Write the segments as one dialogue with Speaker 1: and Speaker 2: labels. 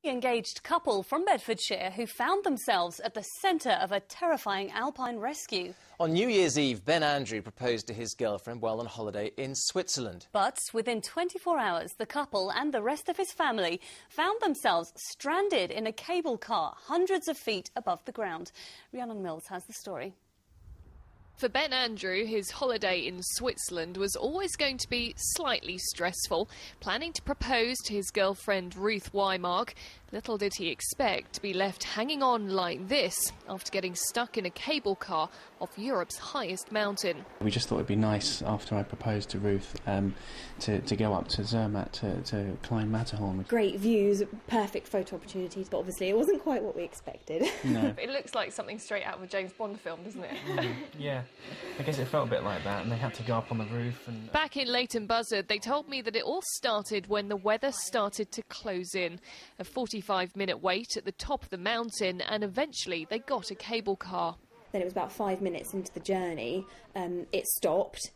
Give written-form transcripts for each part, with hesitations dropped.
Speaker 1: The engaged couple from Bedfordshire who found themselves at the centre of a terrifying alpine rescue.
Speaker 2: On New Year's Eve, Ben Andrew proposed to his girlfriend while on holiday in Switzerland.
Speaker 1: But within 24 hours, the couple and the rest of his family found themselves stranded in a cable car hundreds of feet above the ground. Rhiannon Mills has the story.
Speaker 3: For Ben Andrew, his holiday in Switzerland was always going to be slightly stressful. Planning to propose to his girlfriend Ruth Wymark, little did he expect to be left hanging on like this after getting stuck in a cable car off Europe's highest mountain.
Speaker 4: We just thought it'd be nice after I proposed to Ruth to go up to Zermatt to climb Matterhorn.
Speaker 5: Great views, perfect photo opportunities, but obviously it wasn't quite what we expected.
Speaker 4: No.
Speaker 3: It looks like something straight out of a James Bond film, doesn't it?
Speaker 4: Yeah, I guess it felt a bit like that, and they had to go up on the roof. And
Speaker 3: Back in Leighton, Buzzard, they told me that it all started when the weather started to close in. A 45-minute wait at the top of the mountain, and eventually they got a cable car.
Speaker 5: Then it was about 5 minutes into the journey, it stopped,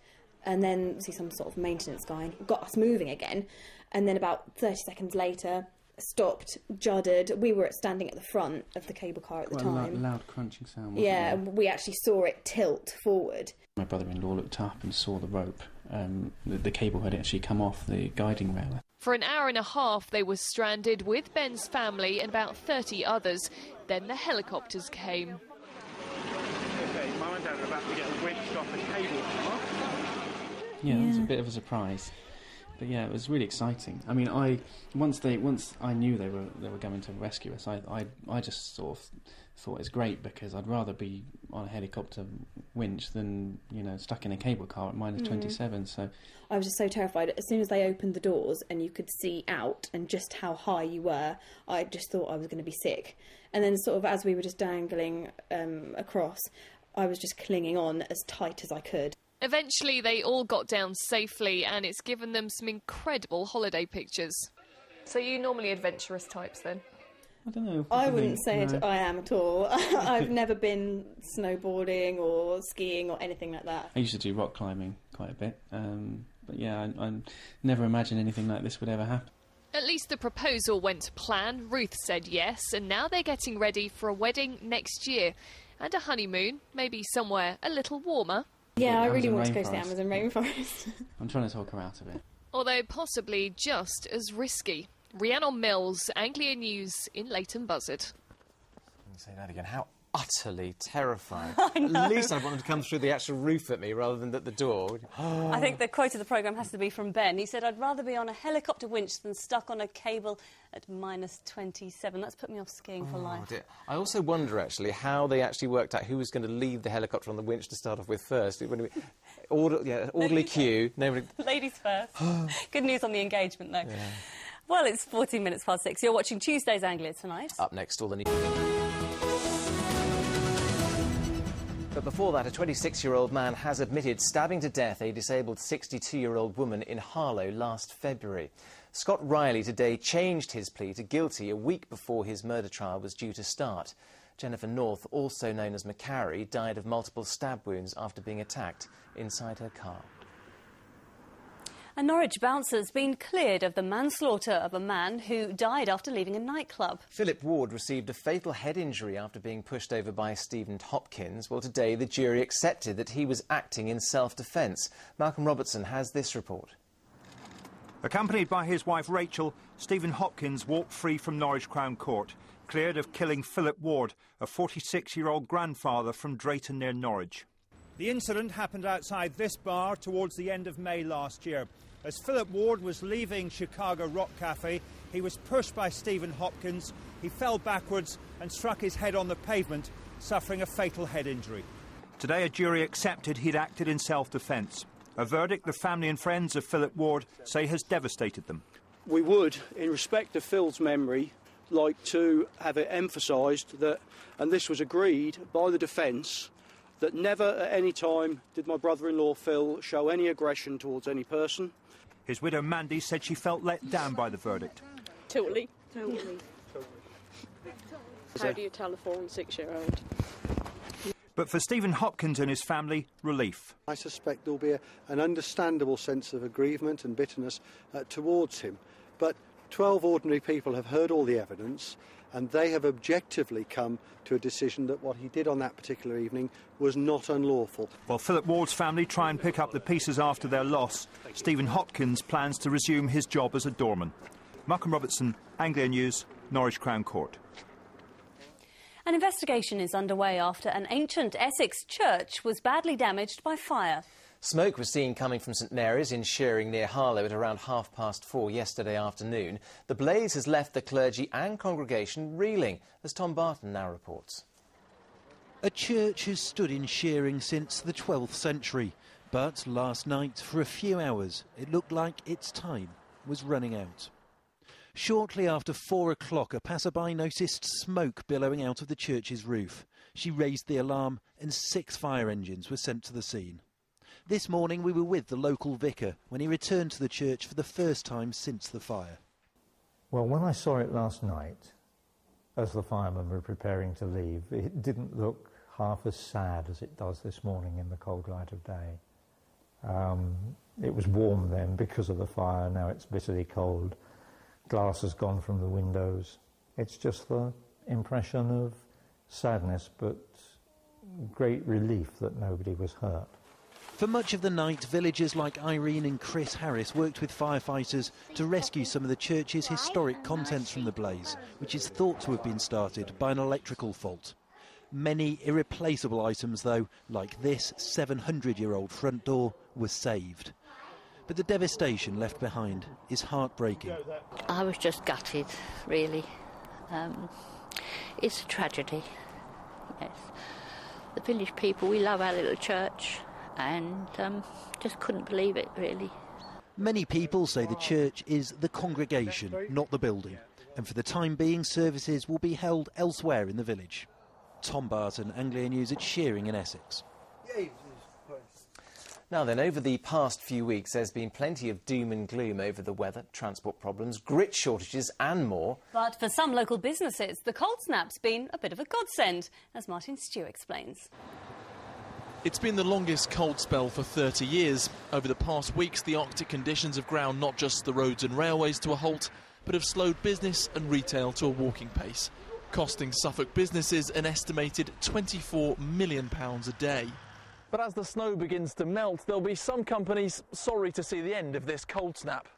Speaker 5: and then see some sort of maintenance guy got us moving again, and then about 30 seconds later stopped, juddered. We were standing at the front of the cable car at the time.
Speaker 4: A loud crunching sound.
Speaker 5: Yeah, and we actually saw it tilt forward.
Speaker 4: My brother-in-law looked up and saw the rope. The cable had actually come off the guiding rail.
Speaker 3: For an hour and a half they were stranded with Ben's family and about 30 others. Then the helicopters came.
Speaker 6: Okay, Mum and Dad are about to get winched off a cable car.
Speaker 4: Yeah, it was a bit of a surprise. But yeah, it was really exciting. I mean, once I knew they were going to rescue us, I just sort of thought it's great, because I'd rather be on a helicopter winch than, you know, stuck in a cable car at minus 27. So
Speaker 5: I was just so terrified. As soon as they opened the doors and you could see out and just how high you were, I just thought I was going to be sick. And then sort of as we were just dangling across, I was just clinging on as tight as I could.
Speaker 3: Eventually they all got down safely, and it's given them some incredible holiday pictures. So you normally adventurous types then?
Speaker 4: I don't know.
Speaker 5: I wouldn't say I am at all. I've never been snowboarding or skiing or anything like that.
Speaker 4: I used to do rock climbing quite a bit, but yeah, I never imagined anything like this would ever happen.
Speaker 3: At least the proposal went to plan. Ruth said yes, and now they're getting ready for a wedding next year. And a honeymoon, maybe somewhere a little warmer.
Speaker 5: Yeah, I really want to go to the Amazon rainforest.
Speaker 4: I'm trying to talk her out of it.
Speaker 3: Although possibly just as risky. Rhiannon Mills, Anglia News in Leighton Buzzard.
Speaker 2: Say that again. How utterly terrifying. At least I want them to come through the actual roof at me rather than at the door.
Speaker 1: I think the quote of the programme has to be from Ben. He said, "I'd rather be on a helicopter winch than stuck on a cable at minus 27. That's put me off skiing for life.
Speaker 2: Dear. I also wonder, actually, how they actually worked out who was going to leave the helicopter on the winch to start off with first. It would be orderly queue. Nobody...
Speaker 1: Ladies first. Good news on the engagement, though.
Speaker 2: Yeah.
Speaker 1: Well, it's 14 minutes past 6. You're watching Tuesday's Anglia tonight.
Speaker 2: Up next, all the news. But before that, a 26-year-old man has admitted stabbing to death a disabled 62-year-old woman in Harlow last February. Scott Riley today changed his plea to guilty a week before his murder trial was due to start. Jennifer North, also known as McCarry, died of multiple stab wounds after being attacked inside her car.
Speaker 1: A Norwich bouncer's been cleared of the manslaughter of a man who died after leaving a nightclub.
Speaker 2: Philip Ward received a fatal head injury after being pushed over by Stephen Hopkins. Well, today the jury accepted that he was acting in self-defence. Malcolm Robertson has this report.
Speaker 6: Accompanied by his wife Rachel, Stephen Hopkins walked free from Norwich Crown Court, cleared of killing Philip Ward, a 46-year-old grandfather from Drayton near Norwich.
Speaker 7: The incident happened outside this bar towards the end of May last year. As Philip Ward was leaving Chicago Rock Cafe, he was pushed by Stephen Hopkins. He fell backwards and struck his head on the pavement, suffering a fatal head injury.
Speaker 6: Today a jury accepted he'd acted in self-defence. A verdict the family and friends of Philip Ward say has devastated them.
Speaker 8: We would, in respect of Phil's memory, like to have it emphasised that, and this was agreed by the defence, that never at any time did my brother-in-law Phil show any aggression towards any person.
Speaker 6: His widow Mandy said she felt let down by the verdict.
Speaker 9: Totally. How do you tell a 4 and 6-year-old?
Speaker 6: But for Stephen Hopkins and his family, relief.
Speaker 10: I suspect there'll be an understandable sense of aggrievement and bitterness towards him. But
Speaker 8: 12 ordinary people have heard all the evidence, and they have objectively come to a decision that what he did on that particular evening was not unlawful.
Speaker 6: While Philip Ward's family try and pick up the pieces after their loss, Stephen Hopkins plans to resume his job as a doorman. Malcolm Robertson, Anglia News, Norwich Crown Court.
Speaker 1: An investigation is underway after an ancient Essex church was badly damaged by fire.
Speaker 2: Smoke was seen coming from St Mary's in Shearing near Harlow at around 4:30 yesterday afternoon. The blaze has left the clergy and congregation reeling, as Tom Barton now reports.
Speaker 10: A church has stood in Shearing since the 12th century, but last night, for a few hours, it looked like its time was running out. Shortly after 4 o'clock, a passerby noticed smoke billowing out of the church's roof. She raised the alarm and 6 fire engines were sent to the scene. This morning we were with the local vicar when he returned to the church for the first time since the fire.
Speaker 11: Well, when I saw it last night, as the firemen were preparing to leave, it didn't look half as sad as it does this morning in the cold light of day. It was warm then because of the fire, now it's bitterly cold. Glass has gone from the windows. It's just the impression of sadness, but great relief that nobody was hurt.
Speaker 10: For much of the night, villagers like Irene and Chris Harris worked with firefighters to rescue some of the church's historic contents from the blaze, which is thought to have been started by an electrical fault. Many irreplaceable items, though, like this 700-year-old front door, were saved. But the devastation left behind is heartbreaking.
Speaker 12: I was just gutted, really. It's a tragedy, yes. The village people, we love our little church, and just couldn't believe it, really.
Speaker 10: Many people say the church is the congregation, not the building, and for the time being services will be held elsewhere in the village. Tom Barton, Anglia News at Shearing in Essex.
Speaker 2: Now then, over the past few weeks there's been plenty of doom and gloom over the weather, transport problems, grit shortages and more.
Speaker 1: But for some local businesses, the cold snap's been a bit of a godsend, as Martin Stew explains.
Speaker 13: It's been the longest cold spell for 30 years. Over the past weeks, the Arctic conditions have ground not just the roads and railways to a halt, but have slowed business and retail to a walking pace, costing Suffolk businesses an estimated £24 million a day.
Speaker 14: But as the snow begins to melt, there'll be some companies sorry to see the end of this cold snap.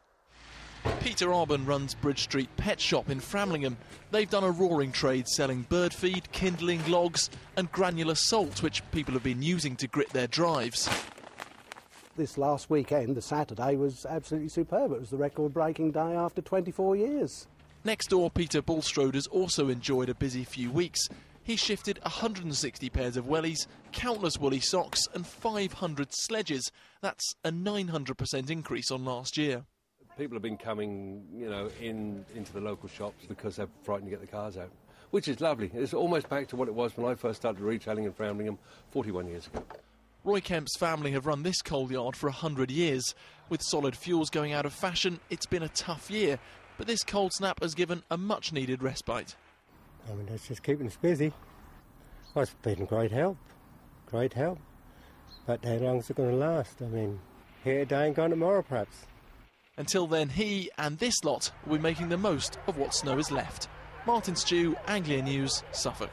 Speaker 13: Peter Arben runs Bridge Street Pet Shop in Framlingham. They've done a roaring trade selling bird feed, kindling, logs and granular salt, which people have been using to grit their drives.
Speaker 15: This last weekend, the Saturday, was absolutely superb. It was the record-breaking day after 24 years.
Speaker 13: Next door, Peter Bulstrode has also enjoyed a busy few weeks. He shifted 160 pairs of wellies, countless woolly socks and 500 sledges. That's a 900% increase on last year.
Speaker 16: People have been coming, into the local shops because they're frightened to get the cars out, which is lovely. It's almost back to what it was when I first started retailing in Framlingham 41 years ago.
Speaker 13: Roy Kemp's family have run this coal yard for 100 years. With solid fuels going out of fashion, it's been a tough year, but this cold snap has given a much-needed respite.
Speaker 17: I mean, it's just keeping us busy. Well, it's been great help. But how long is it going to last? I mean, here today and gone tomorrow, perhaps.
Speaker 13: Until then, he and this lot will be making the most of what snow is left. Martin Stew, Anglia News, Suffolk.